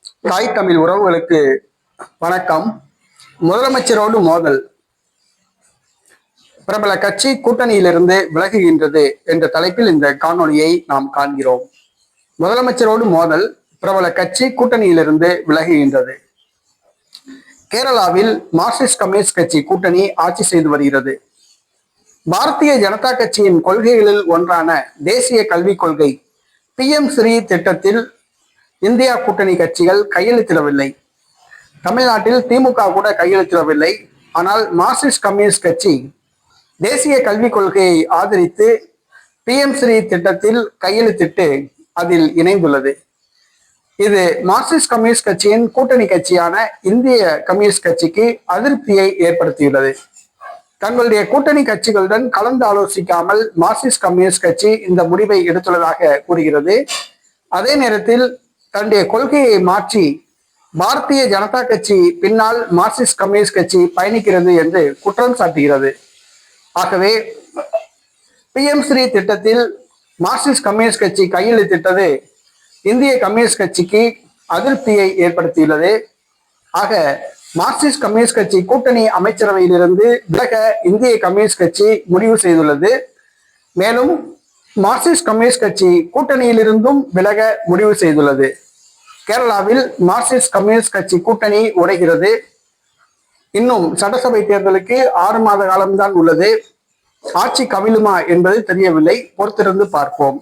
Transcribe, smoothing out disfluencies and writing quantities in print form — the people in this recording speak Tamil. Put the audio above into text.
தாய் தமிழ் உறவுகளுக்கு வணக்கம். முதலமைச்சரோடு மோதல், பிரபல கட்சி கூட்டணியிலிருந்து விலகுகின்றது என்ற தலைப்பில் இந்த காணொளியை நாம் காண்கிறோம். முதலமைச்சரோடு மோதல், பிரபல கட்சி கூட்டணியிலிருந்து விலகுகின்றது. கேரளாவில் மார்க்சிஸ்ட் கம்யூனிஸ்ட் கட்சி கூட்டணி ஆட்சி செய்து வருகிறது. பாரதிய ஜனதா கட்சியின் கொள்கைகளில் ஒன்றான தேசிய கல்விக் கொள்கை PM ஸ்ரீ திட்டத்தில் இந்தியா கூட்டணி கட்சிகள் கையெழுத்திடவில்லை. தமிழ்நாட்டில் திமுக கூட கையெழுத்திடவில்லை. ஆனால் மார்க்சிஸ்ட் கம்யூனிஸ்ட் கட்சி தேசிய கல்விக் கொள்கையை ஆதரித்து PM ஸ்ரீ திட்டத்தில் கையெழுத்திட்டு அதில் இணைந்துள்ளது. இது மார்க்சிஸ்ட் கம்யூனிஸ்ட் கட்சியின் கூட்டணி கட்சியான இந்திய கம்யூனிஸ்ட் கட்சிக்கு அதிருப்தியை ஏற்படுத்தியுள்ளது. தங்களுடைய கூட்டணி கட்சிகளுடன் கலந்து ஆலோசிக்காமல் மார்க்சிஸ்ட் கம்யூனிஸ்ட் கட்சி இந்த முடிவை எடுத்துள்ளதாக கூறுகிறது. அதே நேரத்தில் தன்னுடைய கொள்கையை மாற்றி பாரதிய ஜனதா கட்சி பின்னால் மார்க்சிஸ்ட் கம்யூனிஸ்ட் கட்சி பயணிக்கிறது என்று குற்றம் சாட்டுகிறது. ஆகவே PM ஸ்ரீ திட்டத்தில் மார்க்சிஸ்ட் கம்யூனிஸ்ட் கட்சி கையெழுத்திட்டது இந்திய கம்யூனிஸ்ட் கட்சிக்கு அதிருப்தியை ஏற்படுத்தியுள்ளது. ஆக மார்க்சிஸ்ட் கம்யூனிஸ்ட் கட்சி கூட்டணி அமைச்சரவையிலிருந்து விலக இந்திய கம்யூனிஸ்ட் கட்சி முடிவு செய்துள்ளது. மேலும் மார்க்சிஸ்ட் கம்யூனிஸ்ட் கட்சி கூட்டணியிலிருந்தும் விலக முடிவு செய்துள்ளது. கேரளாவில் மார்க்சிஸ்ட் கம்யூனிஸ்ட் கட்சி கூட்டணி உடைகிறது. இன்னும் சட்டசபை தேர்தலுக்கு 6 மாத காலம்தான் உள்ளது. ஆட்சி கவிழுமா என்பது தெரியவில்லை. பொறுத்திருந்து பார்ப்போம்.